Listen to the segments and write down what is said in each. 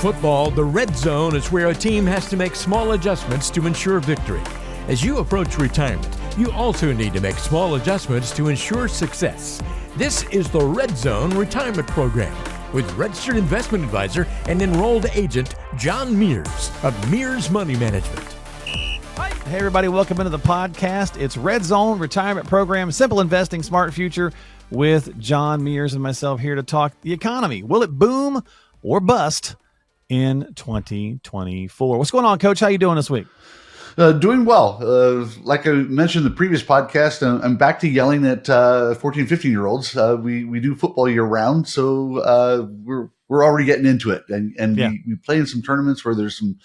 football, the red zone is where a team has to make small adjustments to ensure victory. As you approach retirement, you also need to make small adjustments to ensure success. This is the Red Zone Retirement Program with registered investment advisor and enrolled agent John Mears of Mears Money Management. Hey everybody, welcome into the podcast. It's Red Zone Retirement Program, Simple Investing, Smart Future with John Mears and myself here to talk the economy. Will it boom or bust in 2024? What's going on, Coach? How you doing this week? Doing well. Like I mentioned in the previous podcast, I'm back to yelling at 14, 15-year-olds. We do football year round, so we're already getting into it. And we play in some tournaments where there's some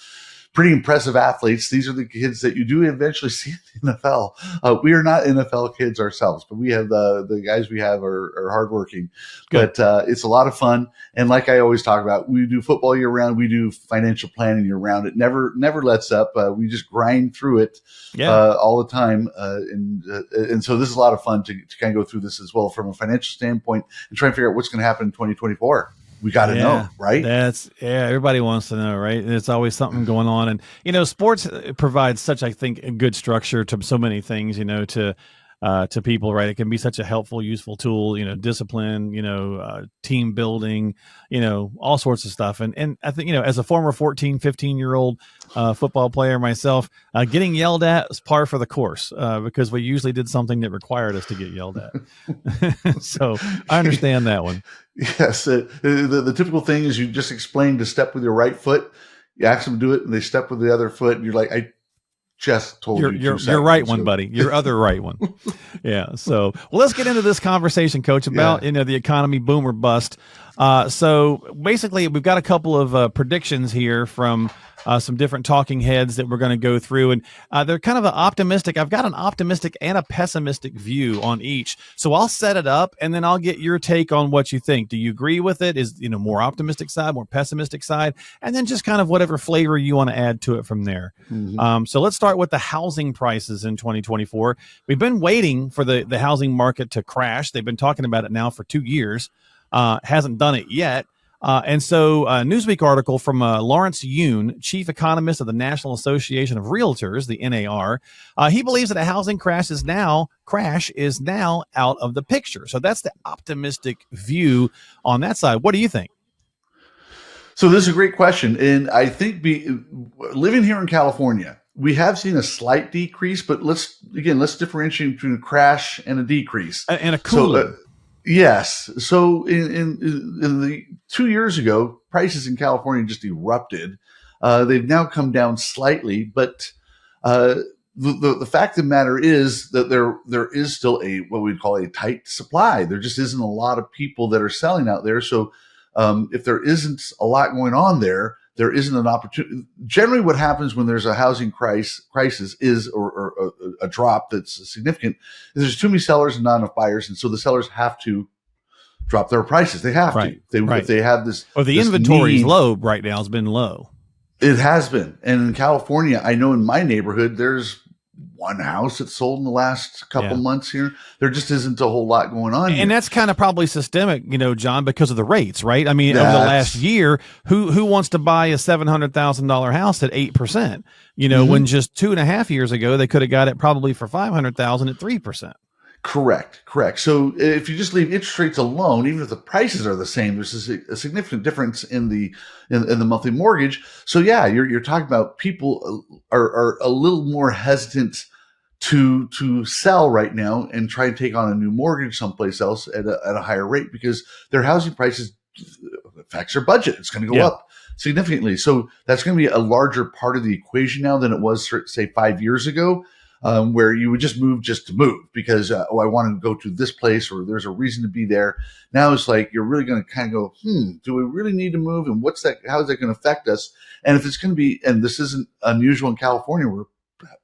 pretty impressive athletes. These are the kids that you do eventually see in the NFL. We are not NFL kids ourselves, but we have the guys we have are hardworking. Good. But it's a lot of fun. And like I always talk about, we do football year round. We do financial planning year round. It never lets up. We just grind through it all the time. And so this is a lot of fun to kind of go through this as well from a financial standpoint and try and figure out what's going to happen in 2024. We got to know, right? Everybody wants to know, right? There's always something going on. And, sports provides such, I think, a good structure to so many things, to people, right? It can be such a helpful, useful tool, discipline, team building, all sorts of stuff. And I think, as a former 14, 15-year-old football player myself, getting yelled at is par for the course because we usually did something that required us to get yelled at. So I understand that one. Yes. The typical thing is you just explain to step with your right foot. You ask them to do it and they step with the other foot and you're like, I just told you. Your right one, buddy. Your other right one. Yeah. So, well, let's get into this conversation, Coach, about the economy, boom or bust. So basically, we've got a couple of predictions here from some different talking heads that we're going to go through, and they're kind of optimistic. I've got an optimistic and a pessimistic view on each. So I'll set it up, and then I'll get your take on what you think. Do you agree with it? Is more optimistic side, more pessimistic side, and then just kind of whatever flavor you want to add to it from there. Mm-hmm. So let's start with the housing prices in 2024. We've been waiting for the housing market to crash. They've been talking about it now for 2 years. Hasn't done it yet. And so a Newsweek article from Lawrence Yoon, chief economist of the National Association of Realtors, the NAR, he believes that a housing crash is now out of the picture. So that's the optimistic view on that side. What do you think? So this is a great question. And I think living here in California, we have seen a slight decrease, but let's differentiate between a crash and a decrease. And a cooling. Yes. So in the 2 years ago, prices in California just erupted. They've now come down slightly, but the fact of the matter is that there is still what we'd call a tight supply. There just isn't a lot of people that are selling out there. So if there isn't a lot going on there isn't an opportunity. Generally, what happens when there's a housing crisis is, or a drop that's significant, is there's too many sellers and not enough buyers, and so the sellers have to drop their prices. They have to. If they have this, or the inventory is low right now. It's been low. It has been, and in California, I know in my neighborhood, there's one house that's sold in the last couple months here. There just isn't a whole lot going on here. And that's kind of probably systemic, John, because of the rates, right? I mean, over the last year, who wants to buy a $700,000 house at 8%? When just 2.5 years ago, they could have got it probably for $500,000 at 3%. Correct. So if you just leave interest rates alone, even if the prices are the same, there's a significant difference in the monthly mortgage. So you're talking about people are a little more hesitant to sell right now and try and take on a new mortgage someplace else at a higher rate because their housing prices affects their budget. It's going to go up significantly. So that's going to be a larger part of the equation now than it was, say, 5 years ago. Where you would just move to move because, I want to go to this place or there's a reason to be there. Now it's like, you're really going to kind of go, do we really need to move? And how is that going to affect us? And if it's going to be, and this isn't unusual in California where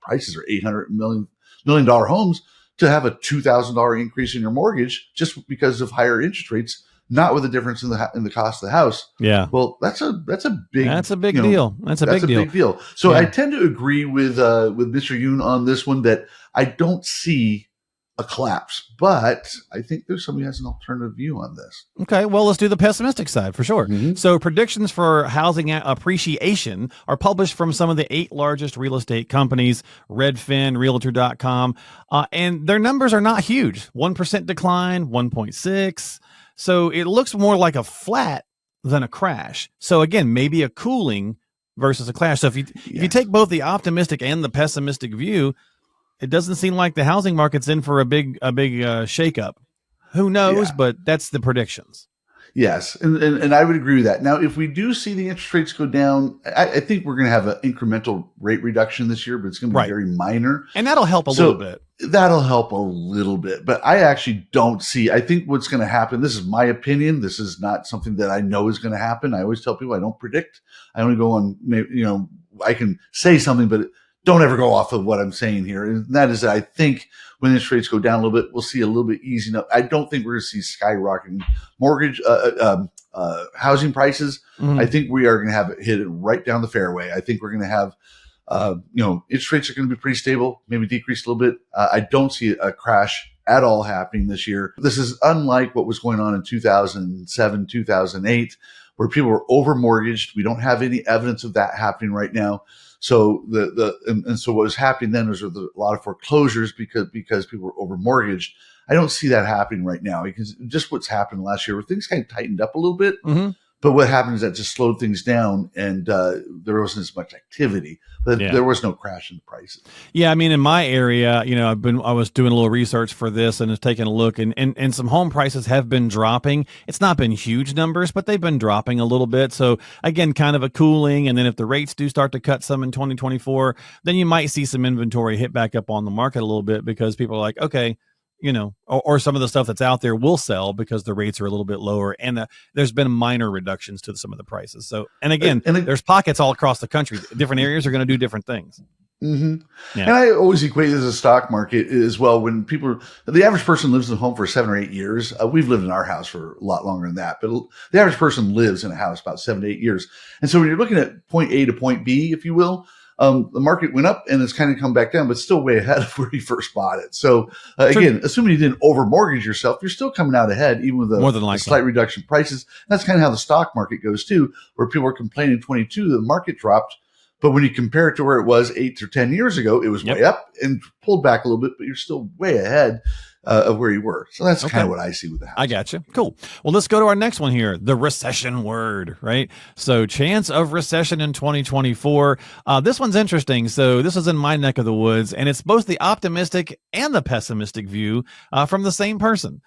prices are $800 million homes, to have a $2,000 increase in your mortgage just because of higher interest rates, not with a difference in the cost of the house. Yeah. Well, that's a big deal. That's a big deal. So I tend to agree with Mr. Yoon on this one, that I don't see a collapse. But I think there's somebody who has an alternative view on this. Okay, well, let's do the pessimistic side for sure. Mhm. So predictions for housing appreciation are published from some of the 8 largest real estate companies, Redfin, Realtor.com, and their numbers are not huge. 1% decline, 1.6. So it looks more like a flat than a crash. So again, maybe a cooling versus a crash. So if you take both the optimistic and the pessimistic view, it doesn't seem like the housing market's in for a big shakeup. Who knows? Yeah. But that's the predictions. Yes, and I would agree with that. Now, if we do see the interest rates go down, I think we're going to have an incremental rate reduction this year, but it's going to be very minor. And that'll help a little bit. That'll help a little bit, but I actually don't see, I think what's going to happen, this is my opinion. This is not something that I know is going to happen. I always tell people I don't predict. I only go on, I can say something, but don't ever go off of what I'm saying here. And that is that I think when interest rates go down a little bit, we'll see a little bit easing up. I don't think we're going to see skyrocketing mortgage, housing prices. Mhm. I think we are going to have it hit it right down the fairway. I think we're going to have, interest rates are going to be pretty stable, maybe decrease a little bit. I don't see a crash at all happening this year. This is unlike what was going on in 2007, 2008, where people were over mortgaged. We don't have any evidence of that happening right now. So so what was happening then was a lot of foreclosures because people were over mortgaged. I don't see that happening right now because just what's happened last year where things kind of tightened up a little bit. Mm-hmm. But what happened is that just slowed things down and there wasn't as much activity, but there was no crash in the prices. Yeah. I mean, in my area, I was doing a little research for this and taking a look and some home prices have been dropping. It's not been huge numbers, but they've been dropping a little bit. So again, kind of a cooling. And then if the rates do start to cut some in 2024, then you might see some inventory hit back up on the market a little bit because people are like, okay, or some of the stuff that's out there will sell because the rates are a little bit lower. And there's been minor reductions to some of the prices. So, and again, there's pockets all across the country. Different areas are going to do different things. Mm-hmm. Yeah. And I always equate this as a stock market as well. When the average person lives in a home for 7 or 8 years. We've lived in our house for a lot longer than that, but the average person lives in a house about 7 to 8 years. And so when you're looking at point A to point B, if you will, the market went up and it's kind of come back down, but still way ahead of where you first bought it. So again, assuming you didn't over mortgage yourself, you're still coming out ahead, even with a slight reduction in prices. That's kind of how the stock market goes too, where people were complaining in 22, the market dropped. But when you compare it to where it was 8 or 10 years ago, it was way up and pulled back a little bit, but you're still way ahead of where you were. So that's kind of what I see with the house. I got you. Cool. Well, let's go to our next one here, the recession word, right? So chance of recession in 2024. This one's interesting. So this is in my neck of the woods, and it's both the optimistic and the pessimistic view from the same person.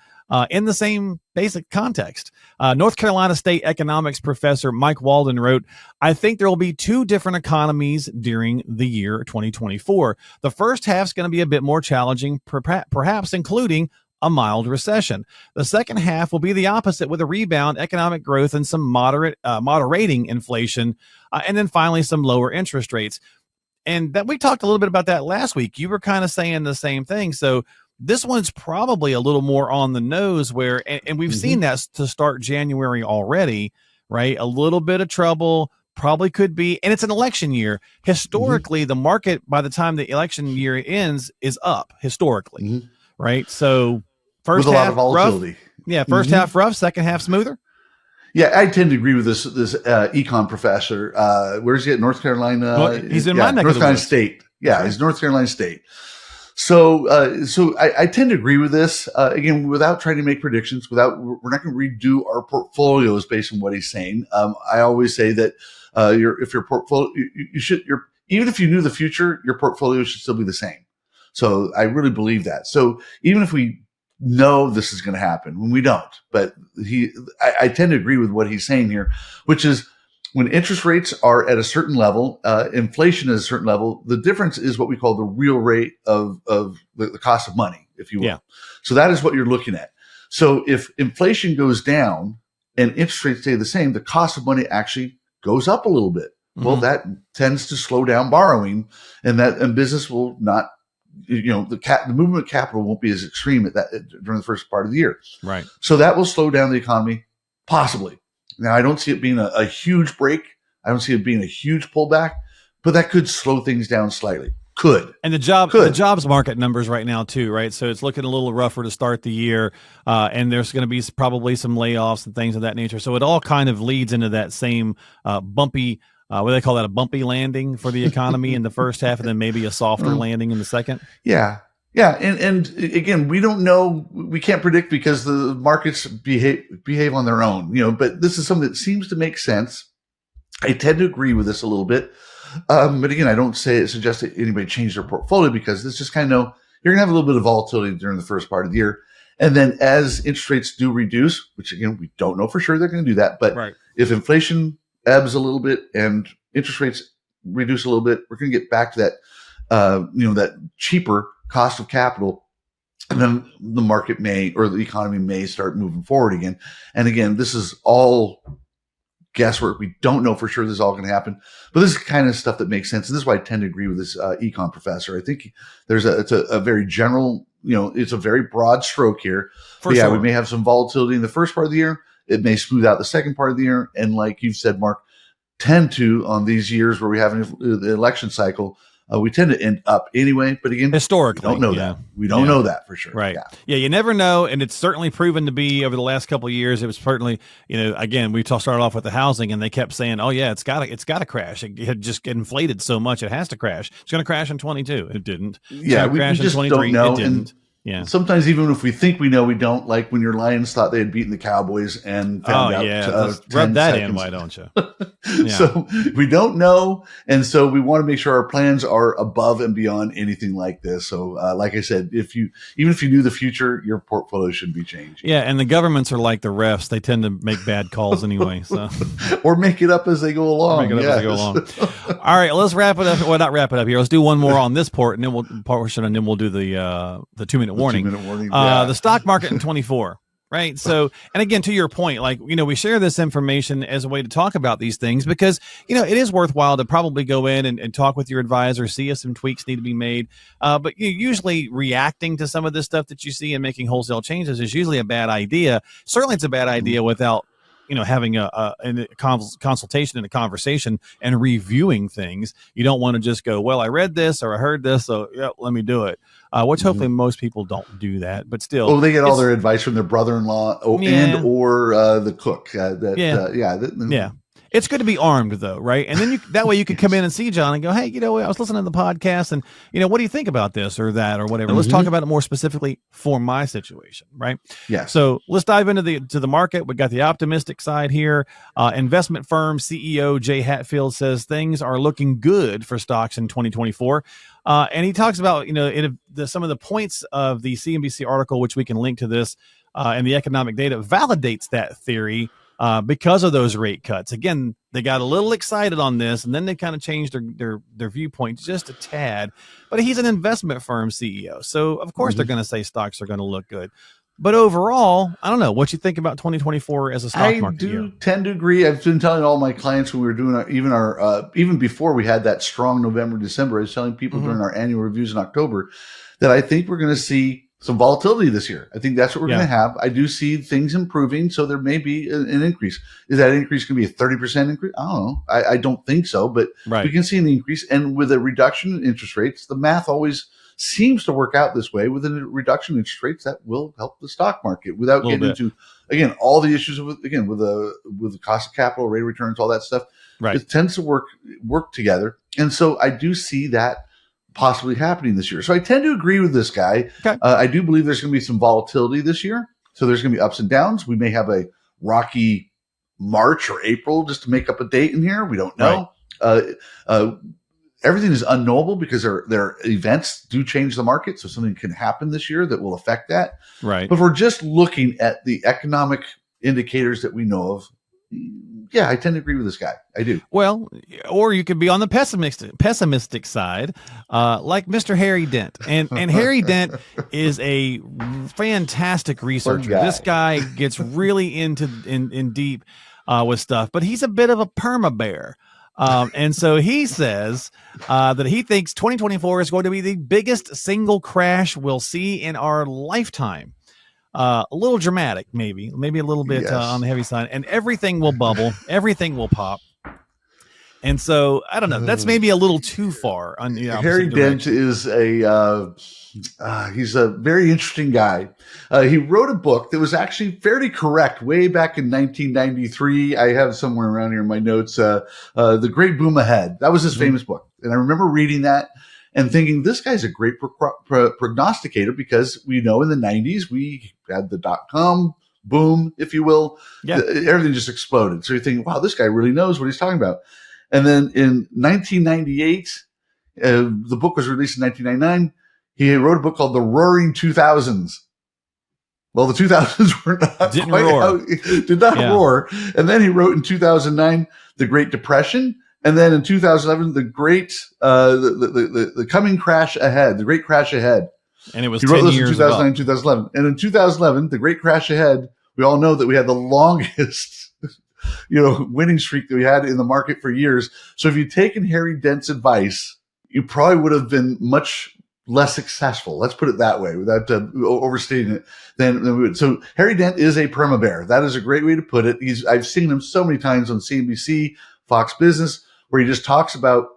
In the same basic context. North Carolina State economics professor Mike Walden wrote, I think there will be 2 different economies during the year 2024. The first half's going to be a bit more challenging, perhaps including a mild recession. The second half will be the opposite with a rebound, economic growth, and some moderating inflation, and then finally some lower interest rates. And that we talked a little bit about that last week. You were kind of saying the same thing. So this one's probably a little more on the nose where, and we've seen that to start January already, right? A little bit of trouble probably could be, and it's an election year. Historically, the market by the time the election year ends is up historically, right? So first with a half lot of volatility. Rough, yeah. First half rough, second half smoother. Yeah, I tend to agree with this econ professor. Where's he at? North Carolina? Well, he's in my neck North of the Carolina woods. State. Yeah, he's North Carolina State. So I tend to agree with this. Again, without trying to make predictions, we're not going to redo our portfolios based on what he's saying. I always say that if your portfolio, even if you knew the future, your portfolio should still be the same. So I really believe that. So even if we know this is going to happen, when we don't, but I tend to agree with what he's saying here, which is, when interest rates are at a certain level, inflation is a certain level, the difference is what we call the real rate of the cost of money, if you will. Yeah. So that is what you're looking at. So if inflation goes down and interest rates stay the same, the cost of money actually goes up a little bit. Well, that tends to slow down borrowing, and business will not, the movement of capital won't be as extreme during the first part of the year. Right. So that will slow down the economy, possibly. Now, I don't see it being a huge break. I don't see it being a huge pullback, but that could slow things down slightly. Could. And the jobs market numbers right now too, right? So it's looking a little rougher to start the year, and there's going to be probably some layoffs and things of that nature. So it all kind of leads into that same bumpy, what do they call that, a bumpy landing for the economy in the first half, and then maybe a softer landing in the second. Yeah. Yeah. And again, we don't know, we can't predict because the markets behave on their own, but this is something that seems to make sense. I tend to agree with this a little bit. But again, I don't suggest that anybody change their portfolio, because this just kind of you're going to have a little bit of volatility during the first part of the year. And then as interest rates do reduce, which again, we don't know for sure they're going to do that. But if inflation ebbs a little bit and interest rates reduce a little bit, we're going to get back to that, that cheaper cost of capital. And then the market or the economy may start moving forward again. And again, this is all guesswork. We don't know for sure this is all going to happen, but this is kind of stuff that makes sense. And this is why I tend to agree with this econ professor. I think it's a very general, it's a very broad stroke here. Yeah, we may have some volatility in the first part of the year. It may smooth out the second part of the year. And like you've said, Mark, tend to, on these years where we have the election cycle, we tend to end up anyway. But again, historically, we don't know that. We don't know that for sure. Right. Yeah, you never know. And it's certainly proven to be over the last couple of years. It was certainly, again, we started off with the housing, and they kept saying, oh, yeah, it's got to crash. It had just inflated so much. It has to crash. It's going to crash in 22. It didn't. Yeah, we just don't know. It didn't. Yeah. Sometimes even if we think we know, we don't. Like when your Lions thought they had beaten the Cowboys and found out. Rub that seconds. In, why don't you? Yeah. So we don't know, and so we want to make sure our plans are above and beyond anything like this. So, like I said, even if you knew the future, your portfolio should be changing. Yeah, and the governments are like the refs; they tend to make bad calls anyway. So, or make it up as they go along. All right, let's wrap it up. Well, not wrap it up here. Let's do one more on this and then we'll do the 2-minute warning. 2-minute warning. The stock market in 24. Right. So, and again, to your point, we share this information as a way to talk about these things because, it is worthwhile to probably go in and talk with your advisor, see if some tweaks need to be made. But usually reacting to some of this stuff that you see and making wholesale changes is usually a bad idea. Certainly it's a bad idea without, having a consultation and a conversation and reviewing things. You don't want to just go, well, I read this or I heard this, so yeah, let me do it. Which hopefully most people don't do that, but still. Oh, they get all their advice from their brother-in-law and the cook. Yeah. It's good to be armed though, right? And then that way you could come in and see John and go, hey, I was listening to the podcast and, what do you think about this or that or whatever? Let's talk about it more specifically for my situation, right? Yeah. So let's dive into the market. We got the optimistic side here. Investment firm CEO Jay Hatfield says things are looking good for stocks in 2024. And he talks about, some of the points of the CNBC article, which we can link to this, and the economic data validates that theory. Because of those rate cuts. Again, they got a little excited on this, and then they kind of changed their viewpoint just a tad. But he's an investment firm CEO, so of course they're going to say stocks are going to look good. But overall, I don't know what you think about 2024 as a stock market year. I do tend to agree. I've been telling all my clients when we were doing even before we had that strong November, December, I was telling people during our annual reviews in October that I think we're going to see some volatility this year. I think that's what we're going to have. I do see things improving, so there may be an increase. Is that increase going to be a 30% increase? I don't know. I don't think so, but we can see an increase. And with a reduction in interest rates, the math always seems to work out this way. With a reduction in interest rates, that will help the stock market without getting into, again, all the issues with the cost of capital, rate of returns, all that stuff. Right. It tends to work together. And so I do see that possibly happening this year. So I tend to agree with this guy. Okay. I do believe there's going to be some volatility this year. So there's going to be ups and downs. We may have a rocky March or April just to make up a date in here. We don't know. Right. Everything is unknowable because their events do change the market. So something can happen this year that will affect that. Right. But if we're just looking at the economic indicators that we know of, yeah, I tend to agree with this guy. I do. Well, or you could be on the pessimistic side, like Mr. Harry Dent. And Harry Dent is a fantastic researcher. This guy gets really in deep with stuff, but he's a bit of a perma bear. And so he says that he thinks 2024 is going to be the biggest single crash we'll see in our lifetime. A little dramatic, maybe a little bit on the heavy side, and everything will bubble, everything will pop. And so I don't know. That's maybe a little too far on the opposite Harry direction. Dent is he's a very interesting guy. He wrote a book that was actually fairly correct way back in 1993. I have somewhere around here in my notes, The Great Boom Ahead. That was his famous book. And I remember reading that and thinking, this guy's a great prognosticator, because we know in the 90s we had the dot-com boom, if you will. Yeah. Everything just exploded. So you're thinking, wow, this guy really knows what he's talking about. And then in 1998, the book was released in 1999. He wrote a book called The Roaring 2000s. Well, the 2000s were not Didn't quite roar. did not roar. And then he wrote in 2009 The Great Depression, and then in 2011 the Great the Coming Crash Ahead, The Great Crash Ahead. And it was He wrote 10 those in years 2009, ago. 2011, and in 2011, The Great Crash Ahead. We all know that we had the longest winning streak that we had in the market for years. So if you'd taken Harry Dent's advice, you probably would have been much less successful. Let's put it that way, without overstating it. Than we would. So Harry Dent is a perma bear. That is a great way to put it. I've seen him so many times on CNBC, Fox Business, where he just talks about.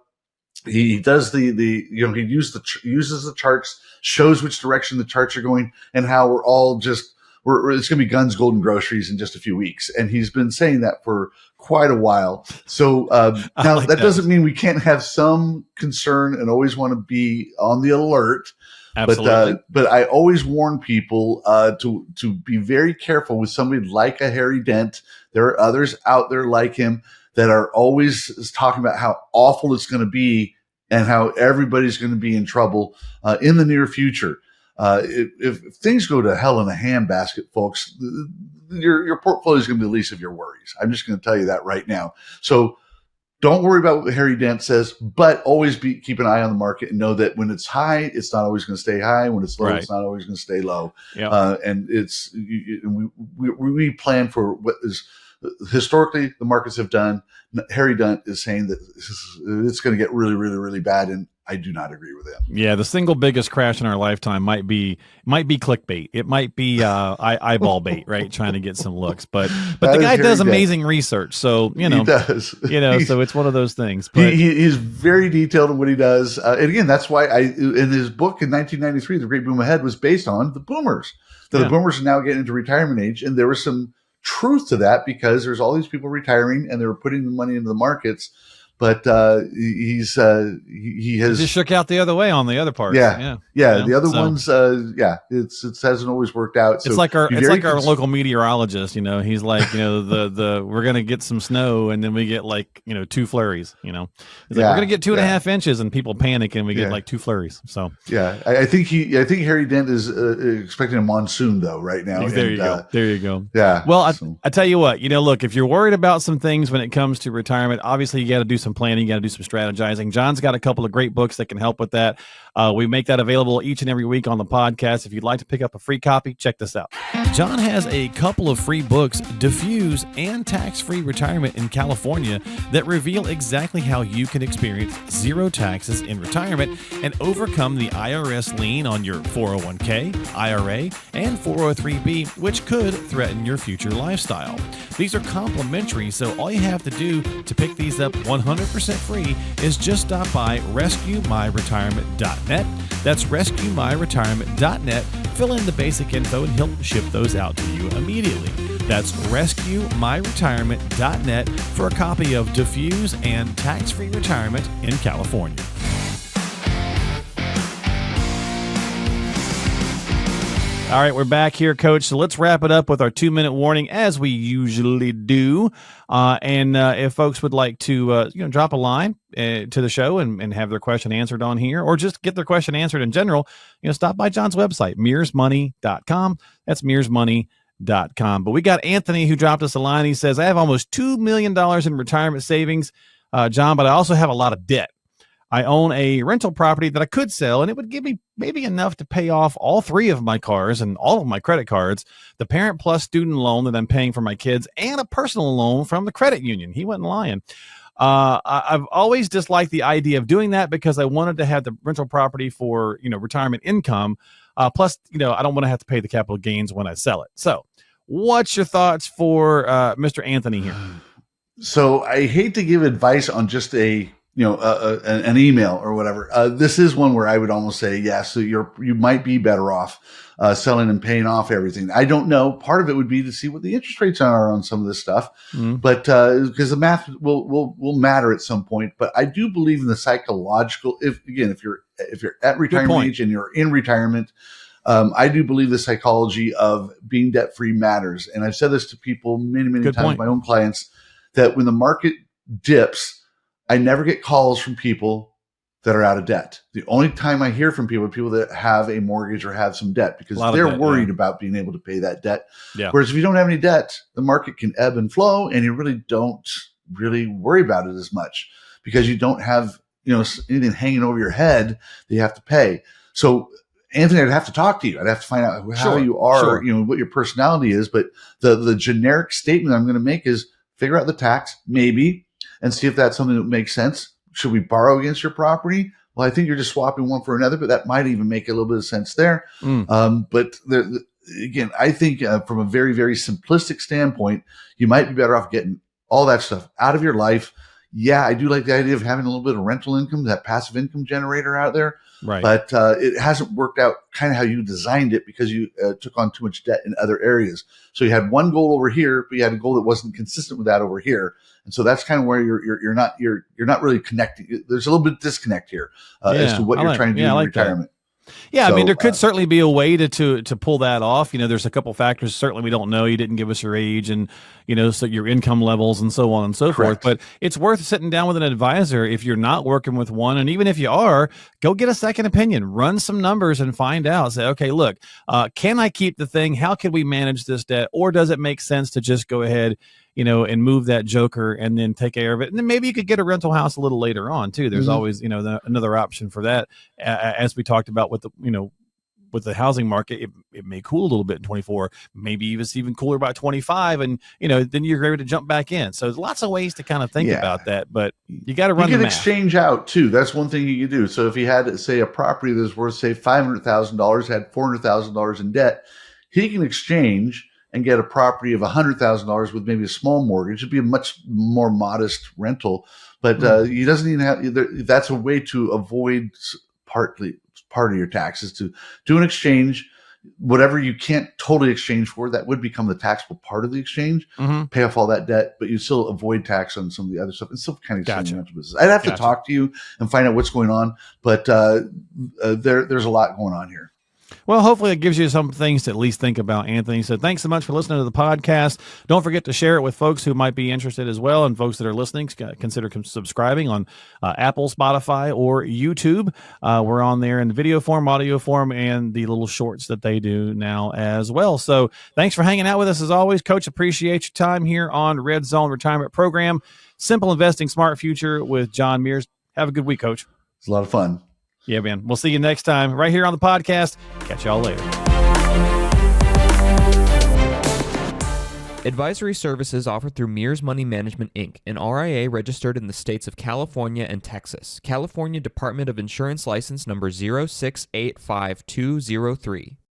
He does he uses the charts, shows which direction the charts are going, and how we're all just. It's going to be guns, gold, and groceries in just a few weeks. And he's been saying that for quite a while. So now that doesn't mean we can't have some concern and always want to be on the alert. Absolutely. But I always warn people to be very careful with somebody like a Harry Dent. There are others out there like him that are always talking about how awful it's going to be and how everybody's going to be in trouble in the near future. If things go to hell in a handbasket, folks, your portfolio is going to be the least of your worries. I'm just going to tell you that right now. So don't worry about what Harry Dent says, but always keep an eye on the market and know that when it's high, it's not always going to stay high. When it's low, It's not always going to stay low. Yep. And we plan for what is historically the markets have done. Harry Dent is saying that it's going to get really, really, really bad, and I do not agree with him. Yeah, the single biggest crash in our lifetime might be clickbait. It might be eyeball bait, right? Trying to get some looks, but the guy does amazing research, so he does. So it's one of those things. But he's very detailed in what he does, and again, that's why in his book in 1993, The Great Boom Ahead was based on the boomers. The boomers are now getting into retirement age, and there was some truth to that because there's all these people retiring and they were putting the money into the markets. But he has just shook out the other way on the other part. Yeah. The other ones, it hasn't always worked out. So it's like our local meteorologist. He's like, we're gonna get some snow and then we get like 2 flurries. He's like, we're gonna get 2.5 inches and people panic and we get like 2 flurries. So I think Harry Dent is expecting a monsoon though right now. There you go. Yeah. Well, I tell you what, look, if you're worried about some things when it comes to retirement, obviously you got to do some planning, you got to do some strategizing. John's got a couple of great books that can help with that. We make that available each and every week on the podcast. If you'd like to pick up a free copy, check this out. John has a couple of free books, Diffuse and Tax-Free Retirement in California, that reveal exactly how you can experience zero taxes in retirement and overcome the IRS lien on your 401k, IRA, and 403b, which could threaten your future lifestyle. These are complimentary, so all you have to do to pick these up 100% free is just stop by RescueMyRetirement.net. That's RescueMyRetirement.net. Fill in the basic info and he'll ship those out to you immediately. That's RescueMyRetirement.net for a copy of Diffuse and Tax-Free Retirement in California. All right, we're back here, Coach. So let's wrap it up with our 2-minute warning, as we usually do. And if folks would like to, drop a line to the show and have their question answered on here, or just get their question answered in general, stop by John's website, mearsmoney.com. That's mearsmoney.com. But we got Anthony who dropped us a line. He says, I have almost $2 million in retirement savings, John, but I also have a lot of debt. I own a rental property that I could sell, and it would give me maybe enough to pay off all 3 of my cars and all of my credit cards, the Parent Plus student loan that I'm paying for my kids, and a personal loan from the credit union. He wasn't lying. I've always disliked the idea of doing that because I wanted to have the rental property for, retirement income. Plus, I don't want to have to pay the capital gains when I sell it. So what's your thoughts for Mr. Anthony here? So I hate to give advice on just an email or whatever. This is one where I would almost say, yes, so you might be better off selling and paying off everything. I don't know. Part of it would be to see what the interest rates are on some of this stuff, but because the math will matter at some point. But I do believe in the psychological. If you're at retirement age and you're in retirement, I do believe the psychology of being debt free matters. And I've said this to people many times, my own clients, that when the market dips, I never get calls from people that are out of debt. The only time I hear from people are people that have a mortgage or have some debt because they're worried about being able to pay that debt. Yeah. Whereas if you don't have any debt, the market can ebb and flow and you really don't really worry about it as much because you don't have, anything hanging over your head that you have to pay. So Anthony, I'd have to talk to you. I'd have to find out how you are, what your personality is. But the generic statement I'm going to make is figure out the tax, maybe, and see if that's something that makes sense. Should we borrow against your property? Well, I think you're just swapping one for another, but that might even make a little bit of sense there. But again, I think from a very, very simplistic standpoint, you might be better off getting all that stuff out of your life. Yeah, I do like the idea of having a little bit of rental income, that passive income generator out there. Right. But it hasn't worked out kind of how you designed it because you took on too much debt in other areas. So you had one goal over here, but you had a goal that wasn't consistent with that over here. And so that's kind of where you're not really connecting. There's a little bit of disconnect here as to what you're trying to do in retirement. Yeah, so, I mean, there could certainly be a way to pull that off. There's a couple factors certainly we don't know. You didn't give us your age and, so your income levels and so on and so forth. But it's worth sitting down with an advisor if you're not working with one. And even if you are, go get a second opinion, run some numbers and find out. Say, okay, look, can I keep the thing? How can we manage this debt? Or does it make sense to just go ahead and move that joker and then take care of it? And then maybe you could get a rental house a little later on too. There's always, another option for that. As we talked about with with the housing market, it may cool a little bit in 24, maybe it's even cooler by 25. And, then you're ready to jump back in. So there's lots of ways to kind of think about that, but you got to run the math. You can exchange out too. That's one thing you can do. So if you had, say, a property that's worth, say, $500,000, had $400,000 in debt, he can exchange and get a property of $100,000 with maybe a small mortgage. It'd be a much more modest rental, but he doesn't even have. That's a way to avoid part of your taxes, to do an exchange. Whatever you can't totally exchange for, that would become the taxable part of the exchange. Pay off all that debt, but you still avoid tax on some of the other stuff. It's still kind of rental business. I'd have to talk to you and find out what's going on, but there's a lot going on here. Well, hopefully it gives you some things to at least think about, Anthony. So thanks so much for listening to the podcast. Don't forget to share it with folks who might be interested as well. And folks that are listening, consider subscribing on Apple, Spotify, or YouTube. We're on there in video form, audio form, and the little shorts that they do now as well. So thanks for hanging out with us as always. Coach, appreciate your time here on Red Zone Retirement Program. Simple Investing, Smart Future with John Mears. Have a good week, Coach. It's a lot of fun. Yeah, man. We'll see you next time right here on the podcast. Catch y'all later. Advisory services offered through Mears Money Management, Inc., an RIA registered in the states of California and Texas. California Department of Insurance License number 0685203.